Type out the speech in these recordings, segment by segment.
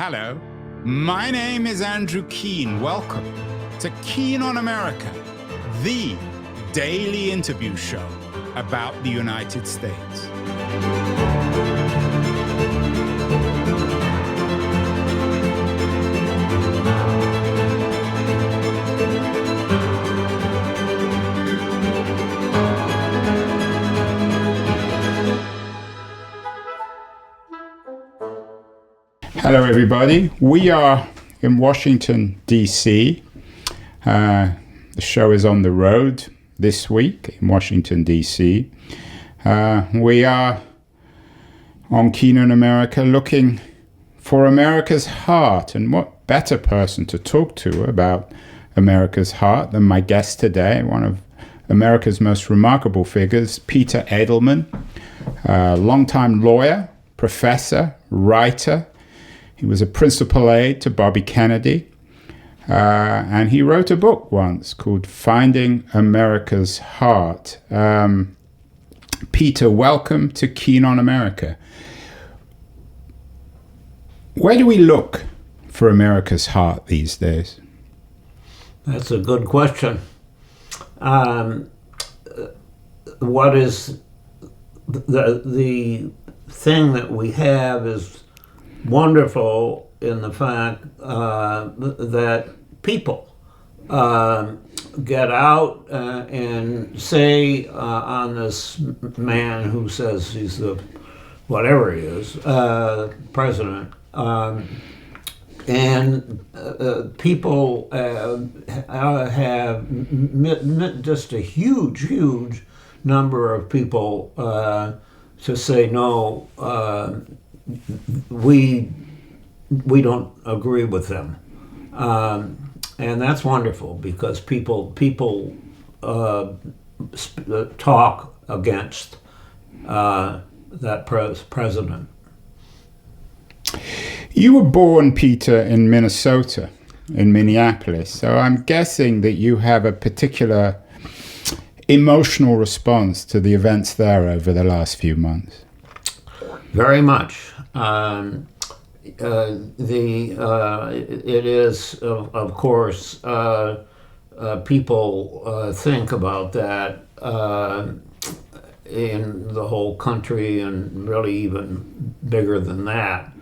Hello, my name is Andrew Keane. Welcome to Keane on America, the daily interview show about the United States. Hello, everybody. We are in Washington, D.C. The show is on the road this week in Washington, D.C. We are on Keane on America looking for America's heart. And what better person to talk to about America's heart than my guest today, one of America's most remarkable figures, Peter Edelman, a longtime lawyer, professor, writer. He was a principal aide to Bobby Kennedy, and he wrote a book once called Finding America's Heart. Peter, welcome to Keane on America. Where do we look for America's heart these days? That's a good question. What is the thing that we have is wonderful in the fact that people get out and say on this man who says he's the whatever he is president, and people have just a huge number of people to say no. We don't agree with them, and that's wonderful because people talk against that president. You were born, Peter, in Minnesota, in Minneapolis, so I'm guessing that you have a particular emotional response to the events there over the last few months. Very much. It is, of course, people think about that in the whole country and really even bigger than that.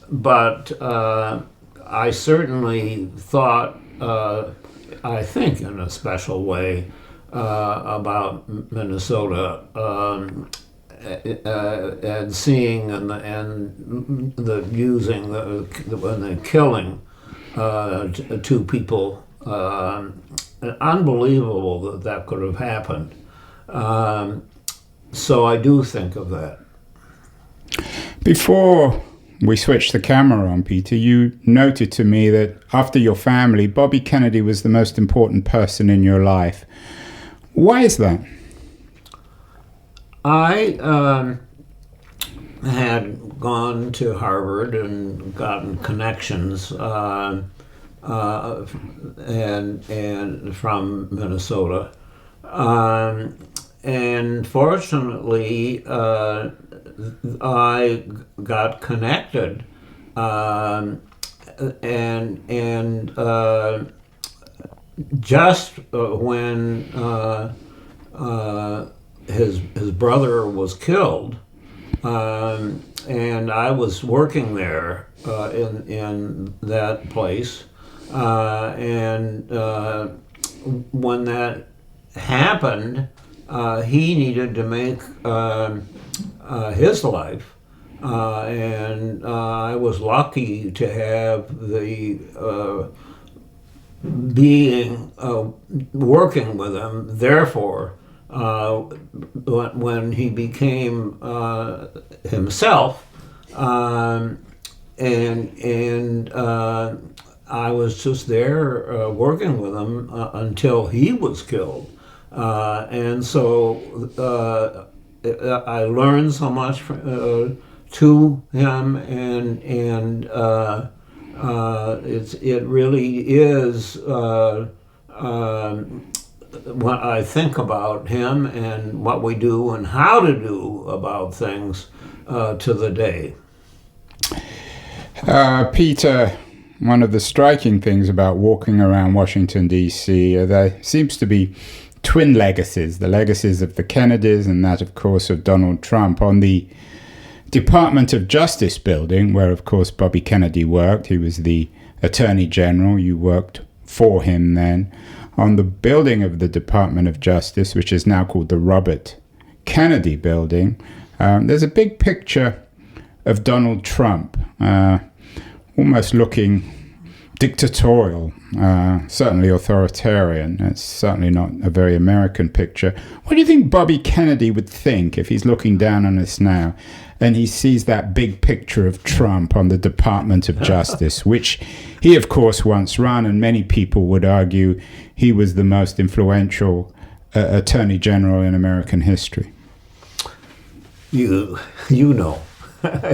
But I certainly thought, I think in a special way, about Minnesota. And seeing and the using when the killing two people, unbelievable that could have happened. So I do think of that. Before we switched the camera on, Peter, you noted to me that after your family, Bobby Kennedy was the most important person in your life. Why is that? I had gone to Harvard and gotten connections and from Minnesota, and fortunately I got connected and just when his brother was killed, and I was working there in that place, and when that happened, he needed to make his life, and I was lucky to have the being working with him. Therefore, when he became himself, and I was just there working with him until he was killed, and so I learned so much to him, and it really is. When I think about him and what we do and how to do about things to the day. Peter, one of the striking things about walking around Washington, D.C., there seems to be twin legacies, the legacies of the Kennedys and that, of course, of Donald Trump. On the Department of Justice building, where, of course, Bobby Kennedy worked, he was the Attorney General, you worked for him then. On the building of the Department of Justice, which is now called the Robert Kennedy Building, there's a big picture of Donald Trump, almost looking dictatorial, certainly authoritarian. It's certainly not a very American picture. What do you think Bobby Kennedy would think if he's looking down on us now and he sees that big picture of Trump on the Department of Justice, which he, of course, once ran, and many people would argue he was the most influential Attorney General in American history? You know.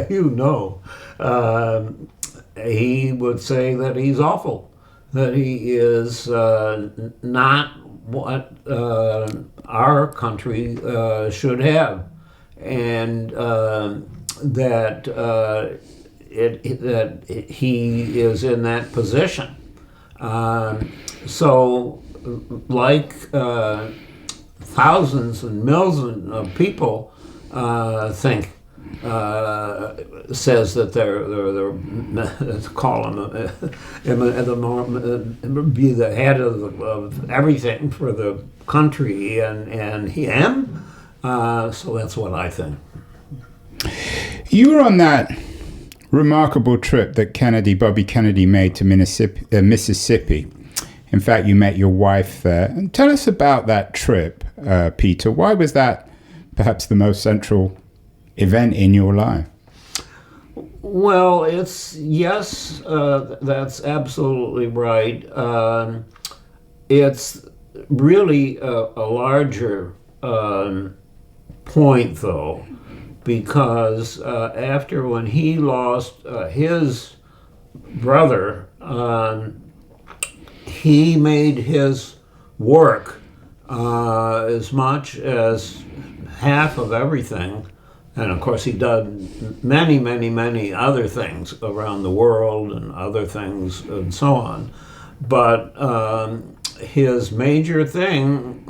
You know. He would say that he's awful, that he is not what our country should have, and that he is in that position. So, like thousands and millions of people think. Says that they're call him be the head of everything for the country, and him. So that's what I think. You were on that remarkable trip that Bobby Kennedy made to Mississippi. In fact, you met your wife there. And tell us about that trip, Peter. Why was that perhaps the most central event in your life? Well, yes, that's absolutely right. It's really a larger point, though, because after when he lost his brother, he made his work as much as half of everything. And of course, he done many, many, many other things around the world and other things and so on. But his major thing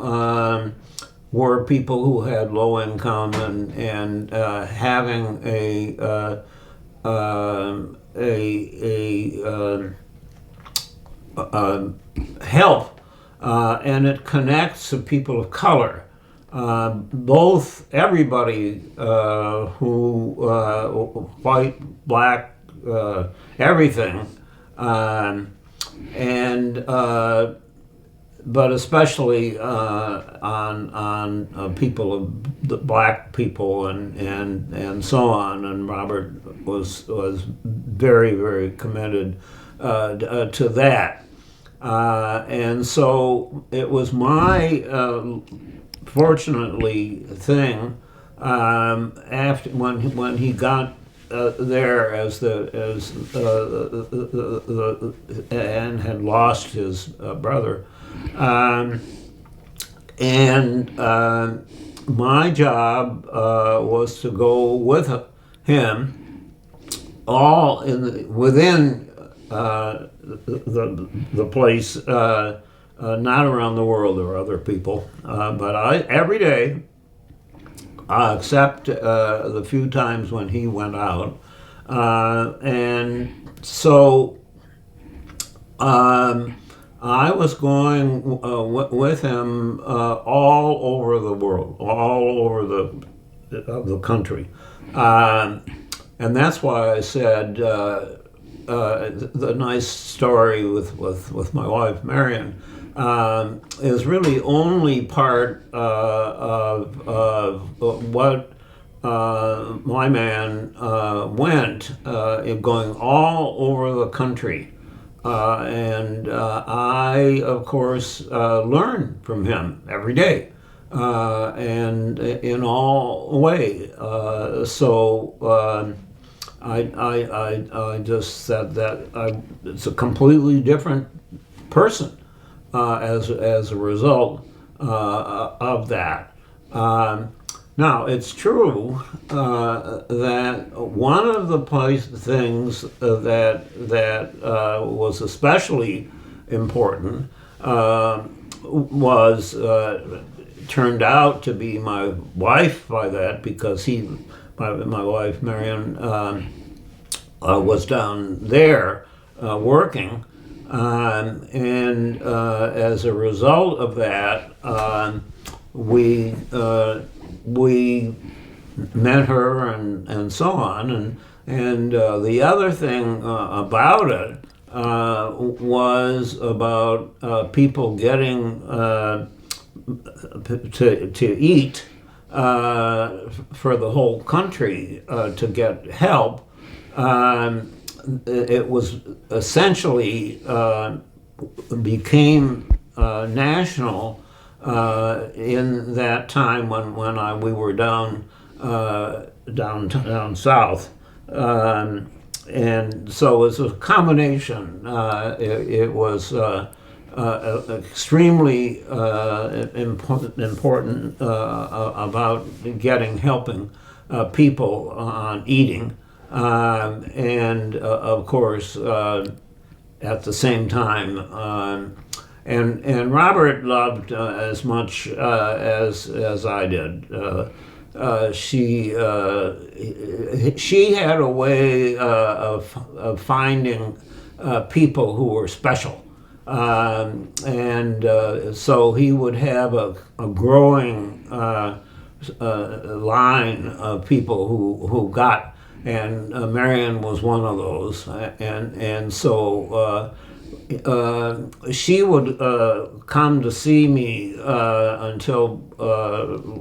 were people who had low income and having help, and it connects to people of color. Both everybody who white, black, everything, and but especially on people of the black people and so on. And Robert was very, very committed to that, and so it was my fortunately thing after when he got there and had lost his brother, and my job was to go with him all within the place. Not around the world, there were other people, but every day, except the few times when he went out, and so I was going with him all over the world, all over the country, and that's why I said the nice story with my wife Marion. Is really only part of what my man went, going all over the country. And I, of course, learn from him every day, and in all ways. So I just said that it's a completely different person. As a result of that, Now, it's true that one of the things that was especially important was turned out to be my wife by that, because my wife Marion was down there working, and as a result of that, we met her and so on, and the other thing about it was about people getting to eat for the whole country to get help. It was essentially became national in that time when we were down south, and so it was a combination. It was extremely important about helping people on eating, and of course at the same time. And Robert loved as much as I did. She had a way of finding people who were special, and so he would have a growing line of people who got, and Marion was one of those, and so. She would come to see me until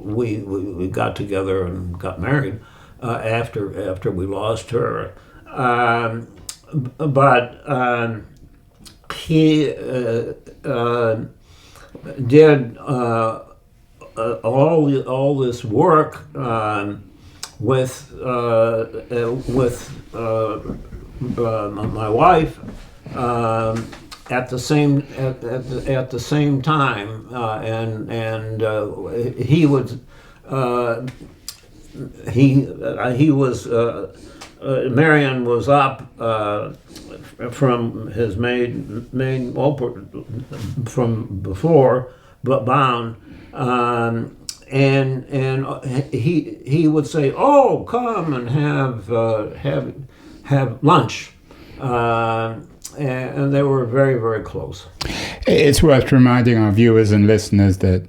we got together and got married after we lost her. But he did all this work with my wife. At the same time, and he was Marion was up from his main from before, but bound, and he would say, "Oh, come and have lunch." And they were very, very close. It's worth reminding our viewers and listeners that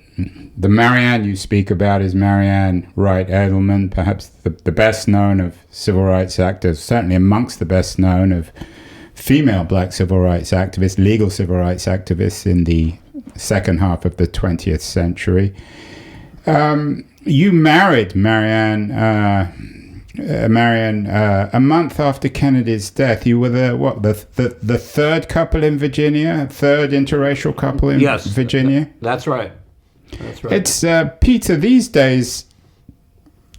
the Marianne you speak about is Marianne Wright Edelman, perhaps the best known of civil rights activists, certainly amongst the best known of female black civil rights activists, legal civil rights activists in the second half of the 20th century. You married Marianne a month after Kennedy's death. You were the third couple in Virginia, third interracial couple in Virginia? That's right. That's right. It's, Peter, these days,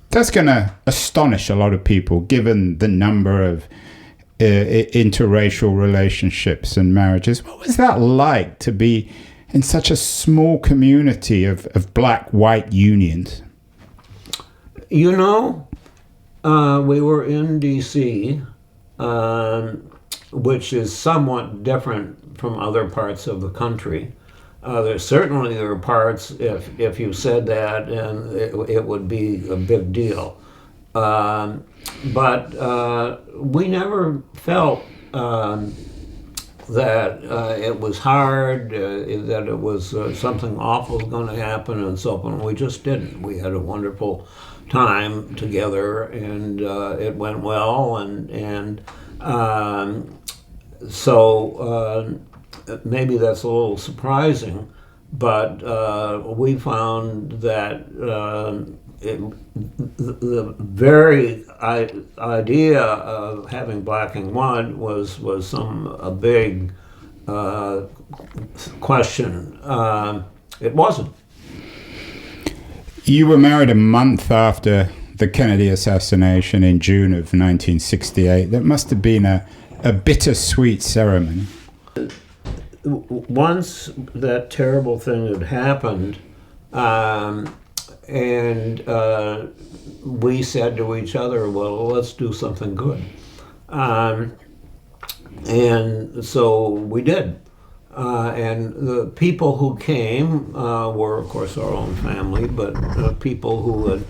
that's going to astonish a lot of people, given the number of interracial relationships and marriages. What was that like to be in such a small community of black-white unions? You know, we were in D.C., which is somewhat different from other parts of the country. There are parts, if you said that, and it would be a big deal. But we never felt that it was hard, that it was something awful going to happen and so on. We just didn't. We had a wonderful time together, and it went well, and so maybe that's a little surprising, but we found that the very idea of having black and white was a big question. It wasn't. You were married a month after the Kennedy assassination in June of 1968. That must have been a bittersweet ceremony. Once that terrible thing had happened, and we said to each other, well, let's do something good. And so we did. And the people who came were, of course, our own family, but people who had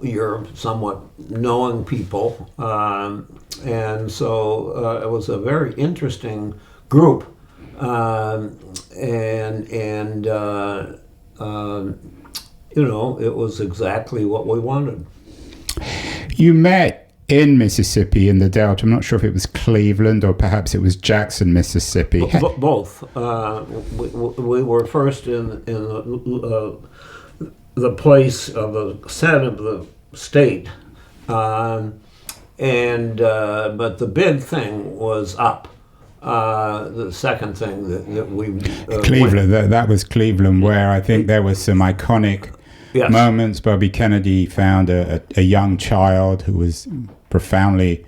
you're somewhat knowing people, and so it was a very interesting group, it was exactly what we wanted. You met in Mississippi in the Delta. I'm not sure if it was Cleveland or perhaps it was Jackson, Mississippi. Both. We were first in the place of the Senate of the state, but the big thing was up. The second thing that we Cleveland. That was Cleveland, where I think there was some iconic moments. Bobby Kennedy found a young child who was profoundly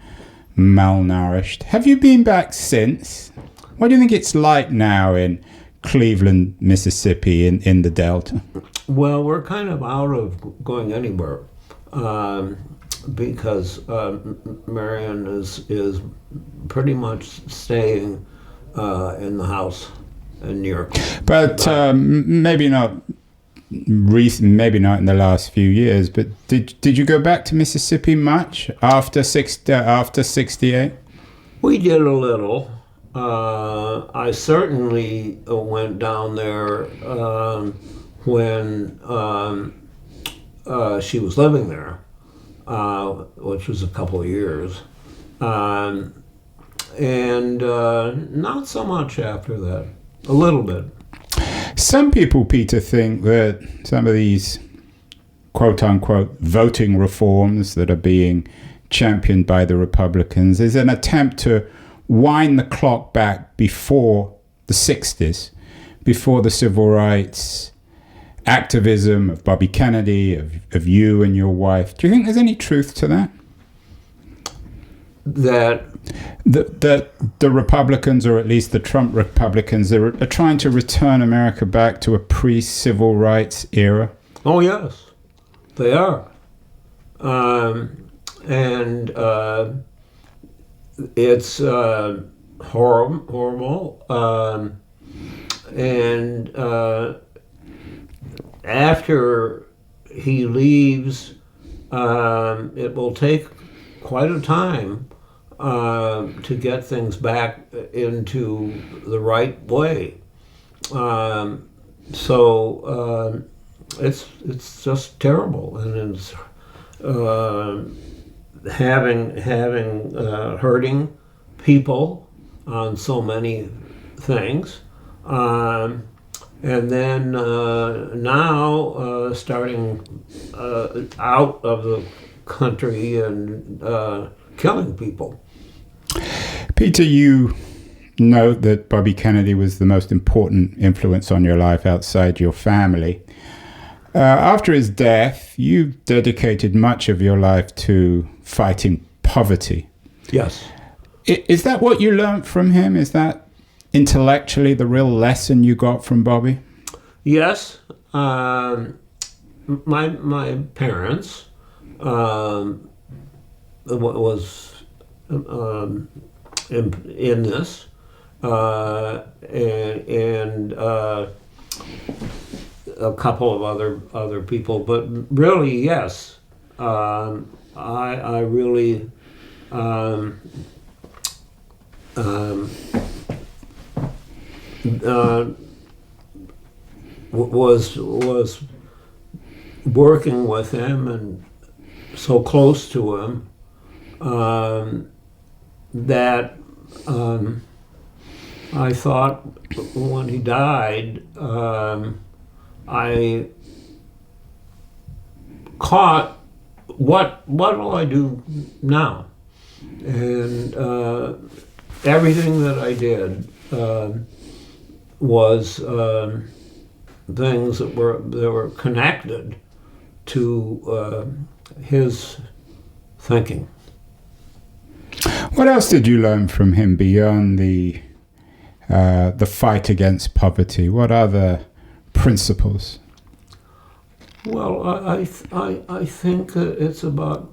malnourished. Have you been back since? What do you think it's like now in Cleveland, Mississippi, in the Delta? Well, we're kind of out of going anywhere because Marion is pretty much staying in the house in New York. But maybe not recent, maybe not in the last few years. But did you go back to Mississippi much after 68? We did a little. I certainly went down there when she was living there, which was a couple of years, and not so much after that. A little bit. Some people, Peter, think that some of these quote-unquote voting reforms that are being championed by the Republicans is an attempt to wind the clock back before the 60s, before the civil rights activism of Bobby Kennedy, of you and your wife. Do you think there's any truth to that? That the Republicans, or at least the Trump Republicans, are trying to return America back to a pre-civil rights era? Oh, yes, they are. It's horrible. After he leaves, it will take quite a time to get things back into the right way. It's just terrible, and it's hurting people on so many things, and then now starting out of the country and killing people. Peter, you note that Bobby Kennedy was the most important influence on your life outside your family. After his death, you dedicated much of your life to fighting poverty. Yes. Is that what you learned from him? Is that intellectually the real lesson you got from Bobby? Yes. My parents was in this, and a couple of other people, but really, yes, I really was working with him and so close to him that I thought when he died, I caught what will I do now, and everything that I did was things that were connected to his thinking. What else did you learn from him beyond the the fight against poverty? What are the principles? Well, I think it's about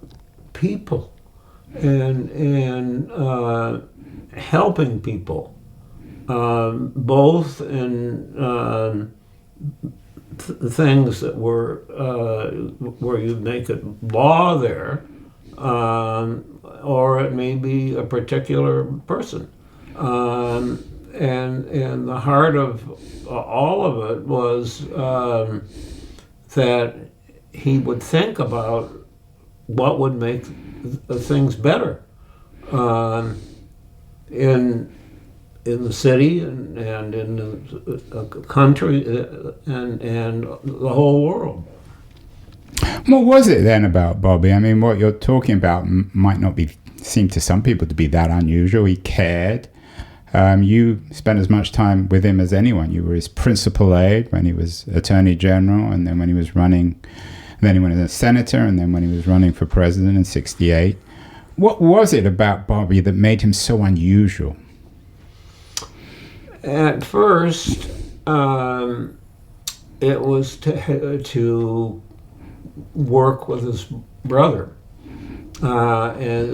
people and helping people, both in things that were where you make it law there, or it may be a particular person. And the heart of all of it was that he would think about what would make things better in the city and in the country and the whole world. What was it then about Bobby? I mean, what you're talking about might not seem to some people to be that unusual. He cared. You spent as much time with him as anyone. You were his principal aide when he was Attorney General, and then when he was running, then he went as a senator, and then when he was running for president in '68. What was it about Bobby that made him so unusual? At first, it was to work with his brother, and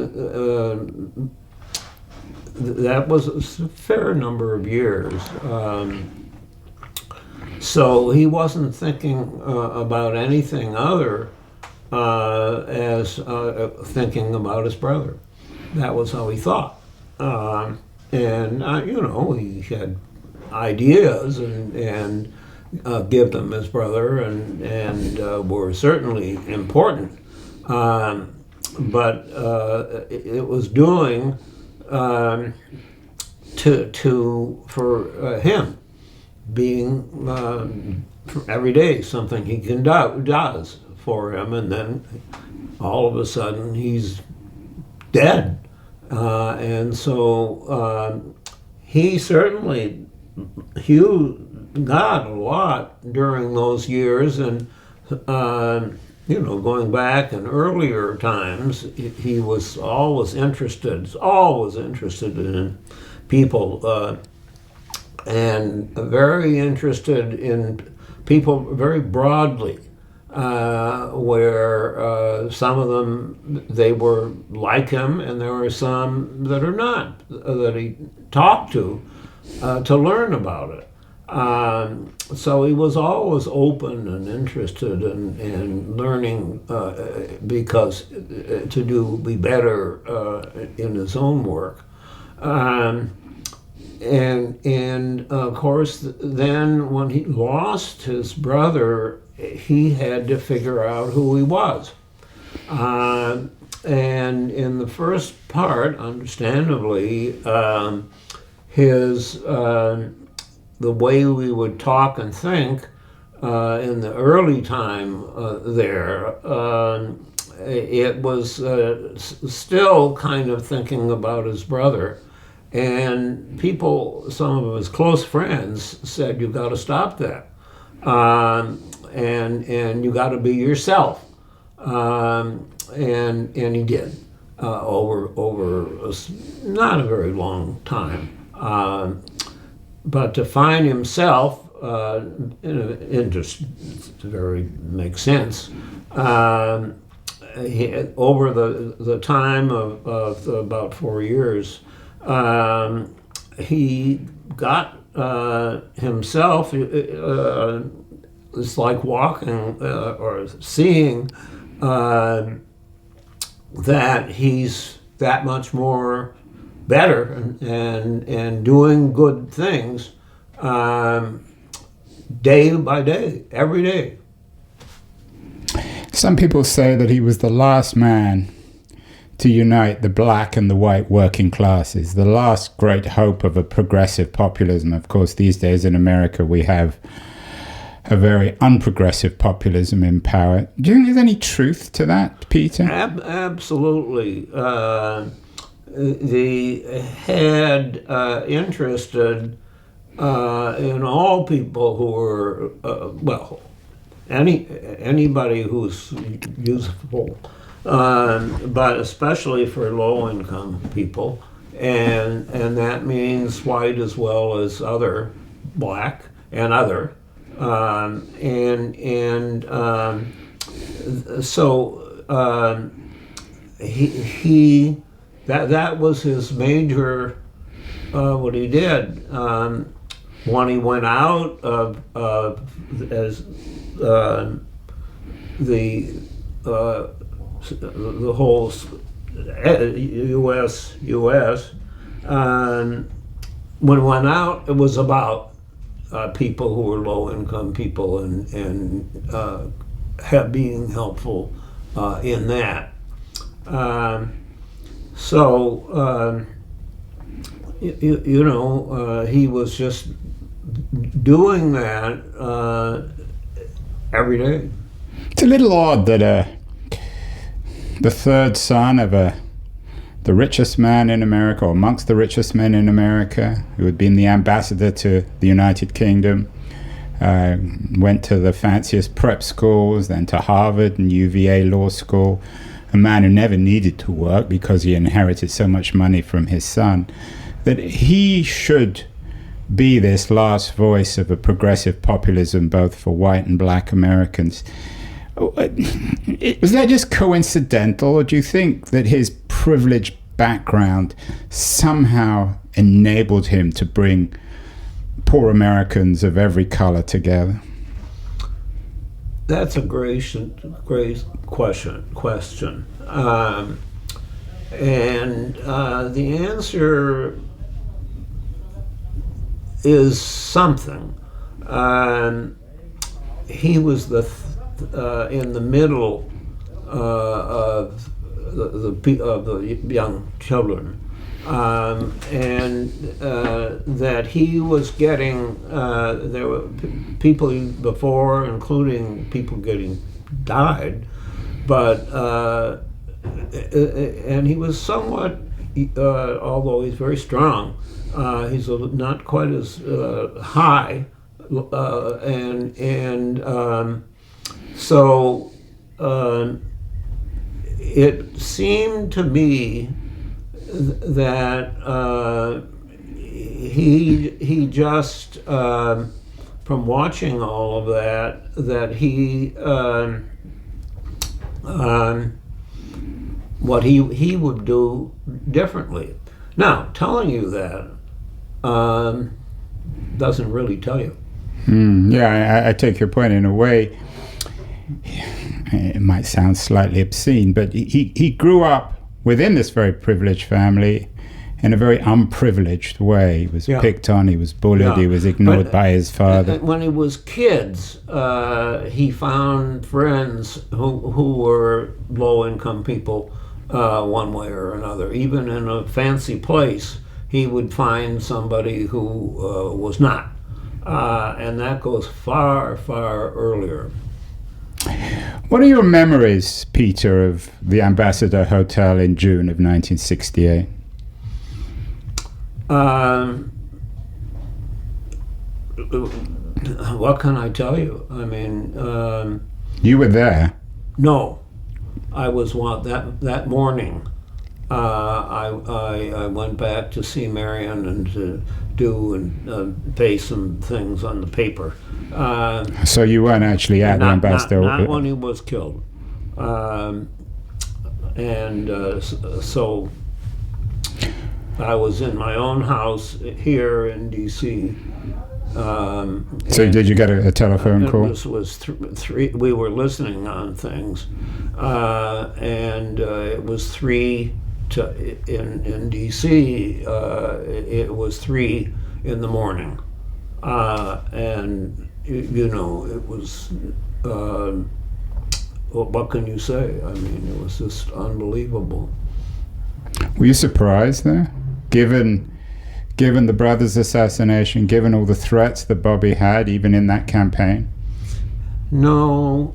that was a fair number of years. So he wasn't thinking about anything other as thinking about his brother. That was how he thought. And he had ideas and give them his brother and were certainly important. But it was doing for him being every day something he does for him, and then all of a sudden he's dead. And so he certainly got a lot during those years, and going back in earlier times, he was always interested in people, and very interested in people very broadly. Where some of them, they were like him, and there were some that are not, that he talked to learn about it. So he was always open and interested in learning because to be better in his own work. And of course, then when he lost his brother, he had to figure out who he was. And in the first part, understandably, the way we would talk and think in the early time there, it was still kind of thinking about his brother. And people, some of his close friends, said, "You've got to stop that. And you got to be yourself," and he did over not a very long time, but to find himself makes sense. Over the time of about 4 years, he got himself. It's like walking or seeing that he's that much more better and doing good things day by day, every day. Some people say that he was the last man to unite the black and the white working classes, the last great hope of a progressive populism. Of course, these days in America we have a very unprogressive populism in power. Do you think there's any truth to that, Peter? Absolutely. They had interested in all people who were, anybody who's useful, but especially for low-income people. and that means white as well as other, black and other, so he that was his major what he did. When he went out as the whole U.S. When he went out, it was about people who were low-income people and being helpful in that. He was just doing that every day. It's a little odd that the third son of the richest man in America, or amongst the richest men in America, who had been the ambassador to the United Kingdom, went to the fanciest prep schools, then to Harvard and UVA Law School, a man who never needed to work because he inherited so much money from his son, that he should be this last voice of a progressive populism both for white and black Americans. Was that just coincidental, or do you think that his privileged background somehow enabled him to bring poor Americans of every color together? That's a great question. And the answer is something. He was in the middle of the young children, and that he was getting. There were people before, including people died, but and he was somewhat, although he's very strong, he's not quite as high, so it seemed to me that he just from watching all of that he what he would do differently. Now, telling you that doesn't really tell you. Yeah, I take your point in a way. It might sound slightly obscene, but he grew up within this very privileged family in a very unprivileged way. He was picked on, he was bullied, he was ignored by his father. When he was kids, he found friends who were low-income people one way or another. Even in a fancy place, he would find somebody who was not. And that goes far, far earlier. What are your memories, Peter, of the Ambassador Hotel in June of 1968? What can I tell you? I mean, you were there. No, I was that morning. I went back to see Marion and to do and pay some things on the paper. So you weren't actually at the Ambassador? Not when he was killed. So I was in my own house here in D.C. So did you get a telephone call? This was three. We were listening on things, and it was 3 in D.C. It was 3 in the morning, and it was. What can you say? I mean, it was just unbelievable. Were you surprised there, given the brother's assassination, given all the threats that Bobby had, even in that campaign? No,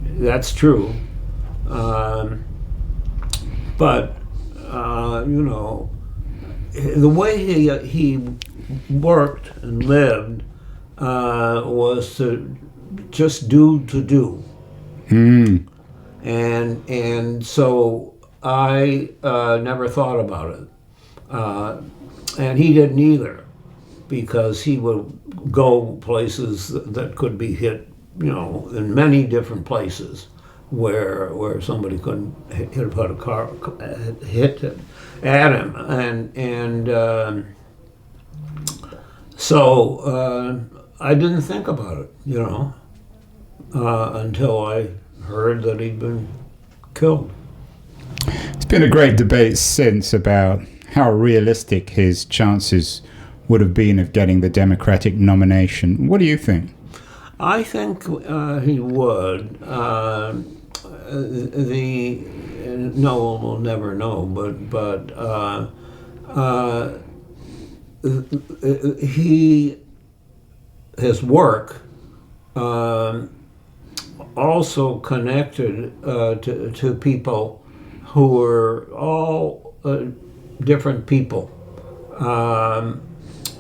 that's true. But the way he worked and lived was to just do. And so I never thought about it. And he didn't either, because he would go places that could be hit, in many different places where somebody couldn't put a car hit it at him, and so I didn't think about it, until I heard that he'd been killed. It's been a great debate since about how realistic his chances would have been of getting the Democratic nomination. What do you think? I think he would. No one will never know, but his work also connected to people who were all different people,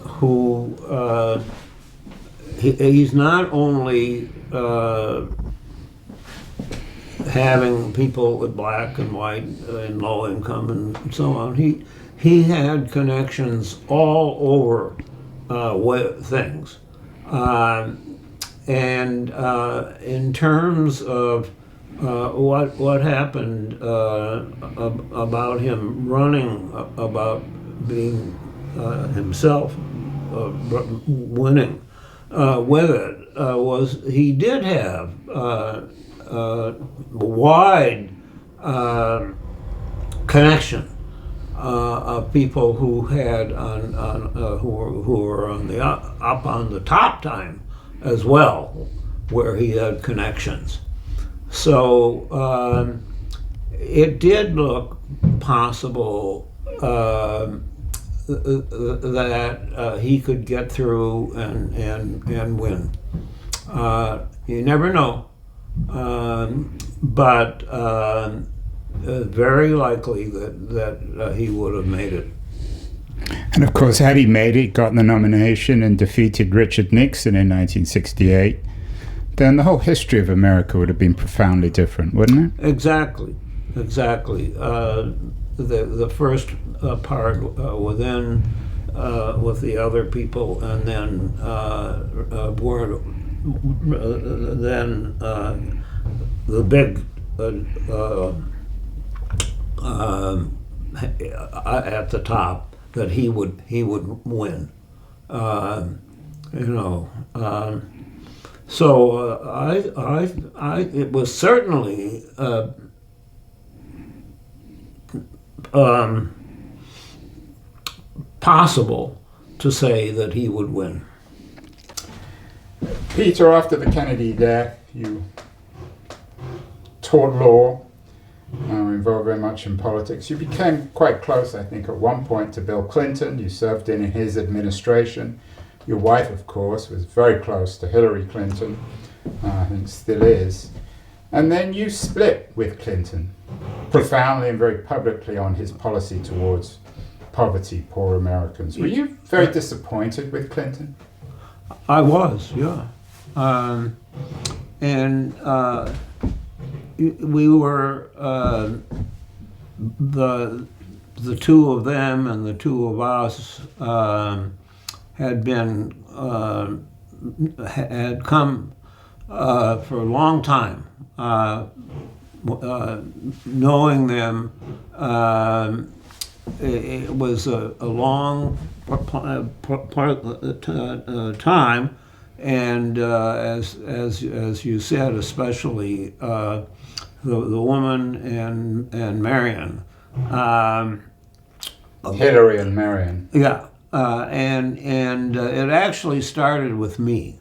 who he's not only having people with black and white and low income and so on. He had connections all over things. And in terms of what happened about him running, about being himself winning with it, was he did have wide connection of people who had who were on the up on the top time as well, where he had connections. So it did look possible that he could get through and win. You never know, but very likely that he would have made it. And of course, had he made it, gotten the nomination and defeated Richard Nixon in 1968, then the whole history of America would have been profoundly different, wouldn't it? Exactly. The first part within with the other people, and then the big at the top, that he would win. So it was certainly possible to say that he would win. Peter, after the Kennedy death, you taught law, involved very much in politics. You became quite close, I think, at one point to Bill Clinton. You served in his administration. Your wife, of course, was very close to Hillary Clinton, I think still is. And then you split with Clinton, profoundly and very publicly, on his policy towards poverty, poor Americans. Were you very disappointed with Clinton? I was, yeah. We were, the two of them and the two of us had come for a long time. Knowing them, it was a long time, and as you said, especially the woman and Marion, Hillary and Marion. Yeah, and it actually started with me.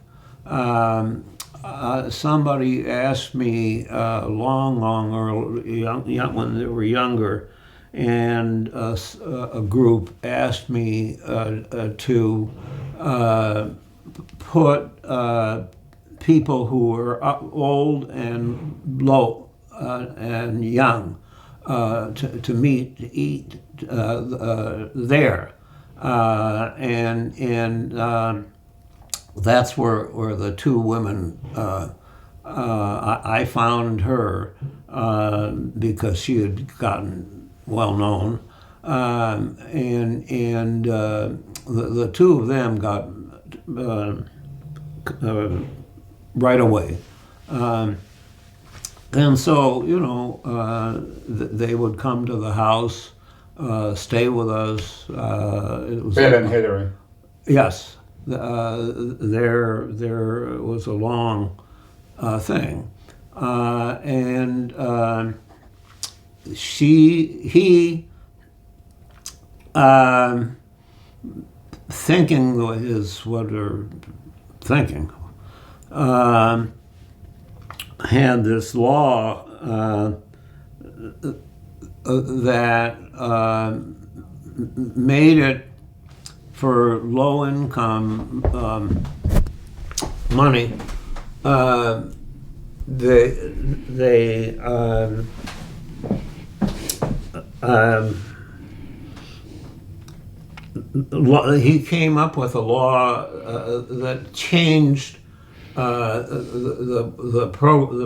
Somebody asked me long early, when they were younger, and a group asked me to put people who were old and low and young to meet, to eat there, and that's where the two women, I found her because she had gotten well known, and the two of them got right away. And so, they would come to the house, stay with us. It was Bill and Hillary. Yes, there was a long thing, and he, thinking is what they're thinking, had this law that made it for low income money. He came up with a law that changed the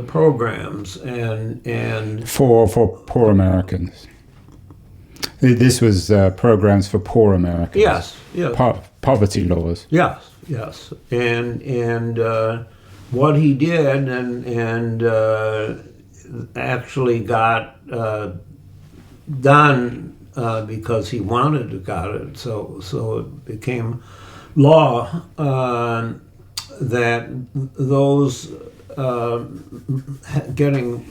programs and For poor Americans. This was programs for poor Americans. yes, Poverty laws. yes, and what he did and actually got done because he wanted to got it. So it became law that those getting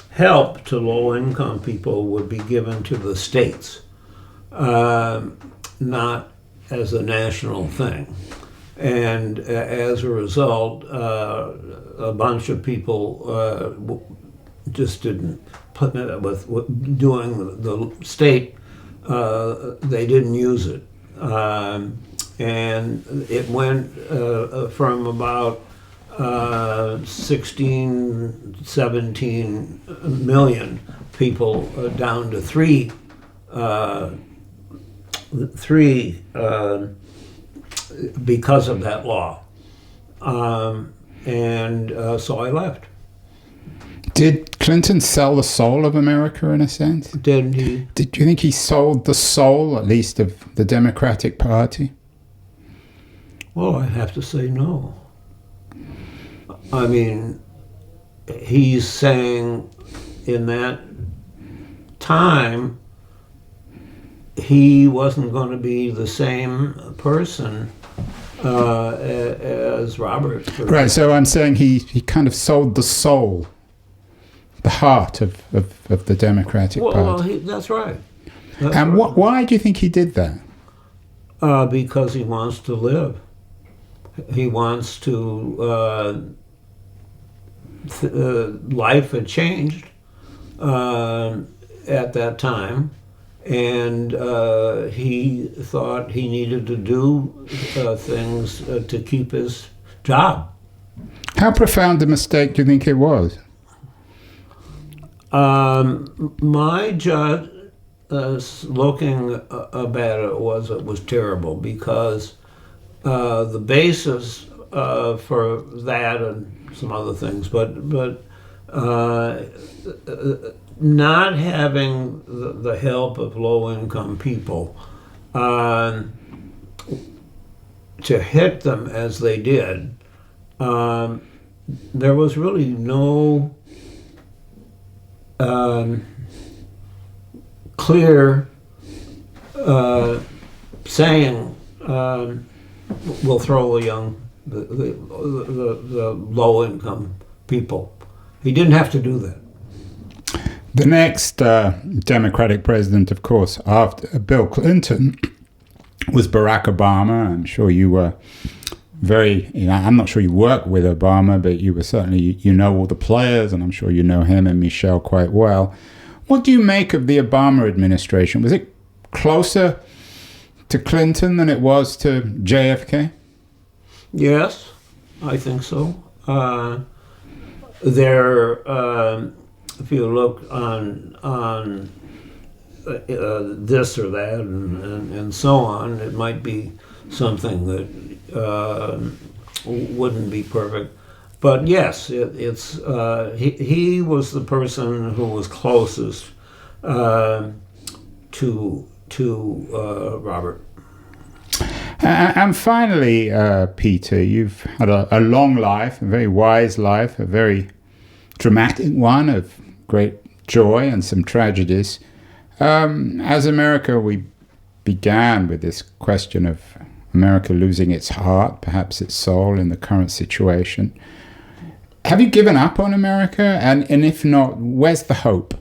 help to low-income people would be given to the states, not as a national thing. And as a result, a bunch of people just didn't put it with doing the state. They didn't use it, and it went from about 16, 17 million people down to three because of that law. So I left. Did Clinton sell the soul of America in a sense? Did he? Did you think he sold the soul, at least, of the Democratic Party? Well, I have to say no. I mean, he's saying in that time he wasn't going to be the same person as Robert. Right, so I'm saying he kind of sold the soul, the heart of the Democratic Party. Well, that's right. And why do you think he did that? Because he wants to live. He wants to. Life had changed at that time, and he thought he needed to do things to keep his job. How profound a mistake do you think it was? My judge, looking about it, was terrible because the basis for that and some other things, but not having the help of low-income people to hit them as they did, there was really no clear saying we'll throw the low-income people. He didn't have to do that. The next Democratic president, of course, after Bill Clinton, was Barack Obama. I'm sure you were I'm not sure you worked with Obama, but you were certainly, you know all the players, and I'm sure you know him and Michelle quite well. What do you make of the Obama administration? Was it closer to Clinton than it was to JFK? Yes, I think so. If you look on this or that and so on, it might be something that wouldn't be perfect. But yes, he was the person who was closest to Robert. And finally, Peter, you've had a long life, a very wise life, a very dramatic one of great joy and some tragedies. As America, we began with this question of America losing its heart, perhaps its soul in the current situation. Have you given up on America? And if not, where's the hope?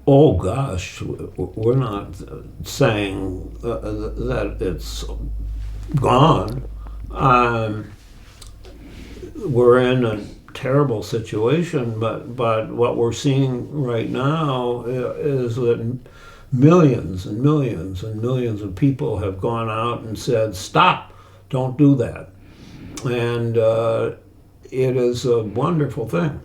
Oh gosh, we're not saying that it's gone. We're in a terrible situation, but what we're seeing right now is that millions and millions and millions of people have gone out and said, "Stop! Don't do that," and it is a wonderful thing.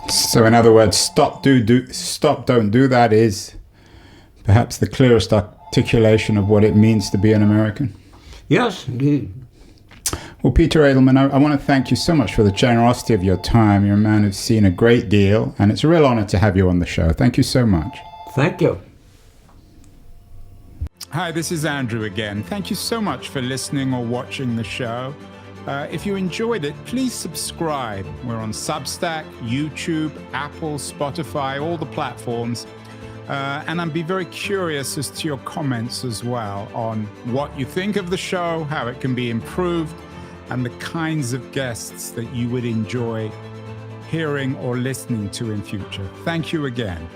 So, in other words, stop, don't do that is perhaps the clearest articulation of what it means to be an American. Yes, indeed. Well, Peter Edelman, I want to thank you so much for the generosity of your time. You're a man who's seen a great deal, and it's a real honor to have you on the show. Thank you so much. Thank you. Hi, this is Andrew again. Thank you so much for listening or watching the show. If you enjoyed it, please subscribe. We're on Substack, YouTube, Apple, Spotify, all the platforms. And I'd be very curious as to your comments as well on what you think of the show, how it can be improved, and the kinds of guests that you would enjoy hearing or listening to in future. Thank you again.